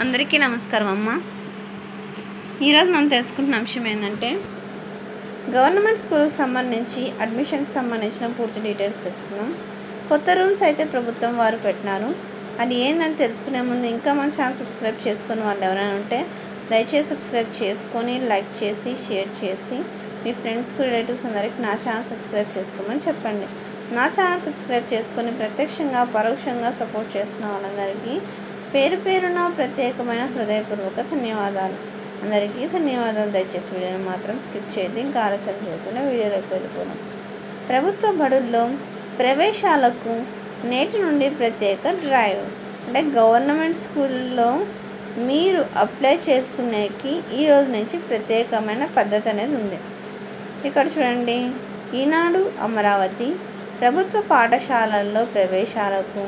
అందరికీ నమస్కారం అమ్మ. ఈరోజు మనం తెలుసుకుంటున్న అంశం ఏంటంటే గవర్నమెంట్ స్కూల్కి సంబంధించి అడ్మిషన్కి సంబంధించిన పూర్తి డీటెయిల్స్ తెలుసుకున్నాం. కొత్త రూల్స్ అయితే ప్రభుత్వం వారు పెట్టినారు. అది ఏందని తెలుసుకునే ముందు ఇంకా మన ఛానల్ సబ్స్క్రైబ్ చేసుకుని వాళ్ళు ఎవరైనా ఉంటే దయచేసి సబ్స్క్రైబ్ చేసుకొని లైక్ చేసి షేర్ చేసి మీ ఫ్రెండ్స్కి రిలేటివ్స్ అందరికీ నా ఛానల్ సబ్స్క్రైబ్ చేసుకోమని చెప్పండి. నా ఛానల్ సబ్స్క్రైబ్ చేసుకొని ప్రత్యక్షంగా పరోక్షంగా సపోర్ట్ చేస్తున్న వాళ్ళందరికీ పేరు పేరున ప్రత్యేకమైన హృదయపూర్వక ధన్యవాదాలు. అందరికీ ధన్యవాదాలు. దయచేసి వీడియోని మాత్రం స్కిప్ చేయద్దు. ఇంకా ఆలస్యం చేయకుండా వీడియోలోకి వెళ్ళిపోదాం. ప్రభుత్వ బడుల్లో ప్రవేశాలకు నేటి నుండి ప్రత్యేక డ్రైవ్. అంటే గవర్నమెంట్ స్కూల్లో మీరు అప్లై చేసుకునేకి ఈ రోజు నుంచి ప్రత్యేకమైన పద్ధతి అనేది ఉంది. ఇక్కడ చూడండి, ఈనాడు అమరావతి ప్రభుత్వ పాఠశాలల్లో ప్రవేశాలకు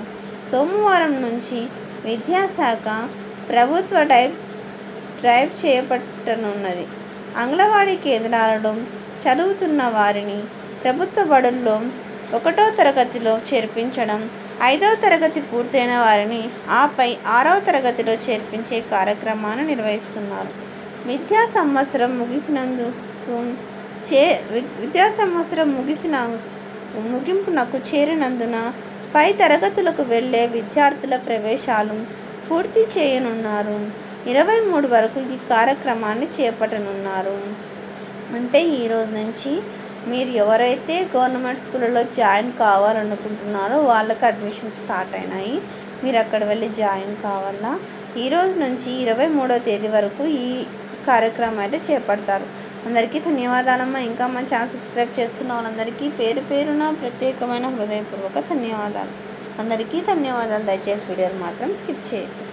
సోమవారం నుంచి విద్యాశాఖ ప్రభుత్వ డ్రైవ్ చేపట్టనున్నది. అంగన్వాడీ కేంద్రాలలో చదువుతున్న వారిని ప్రభుత్వ బడుల్లో 1వ తరగతిలో చేర్పించడం, 5వ తరగతి పూర్తయిన వారిని ఆపై 6వ తరగతిలో చేర్పించే కార్యక్రమాన్ని నిర్వహిస్తున్నారు. విద్యా సంవత్సరం ముగింపునకు చేరినందున పై తరగతులకు వెళ్ళే విద్యార్థుల ప్రవేశాలు పూర్తి చేయనున్నారు. 23 వరకు ఈ కార్యక్రమాన్ని చేపట్టనున్నారు. అంటే ఈరోజు నుంచి మీరు ఎవరైతే గవర్నమెంట్ స్కూళ్ళలో జాయిన్ కావాలనుకుంటున్నారో వాళ్ళకి అడ్మిషన్ స్టార్ట్ అయినాయి. మీరు అక్కడ వెళ్ళి జాయిన్ కావాలా. ఈరోజు నుంచి 23వ తేదీ వరకు ఈ కార్యక్రమం అయితే చేపడతారు. అందరికీ ధన్యవాదాలమ్మా. ఇంకా మన ఛానల్ సబ్స్క్రైబ్ చేస్తున్న వాళ్ళందరికీ పేరు పేరున ప్రత్యేకమైన హృదయపూర్వక ధన్యవాదాలు. అందరికీ ధన్యవాదాలు. దయచేసి వీడియోని మాత్రం స్కిప్ చేయొద్దు.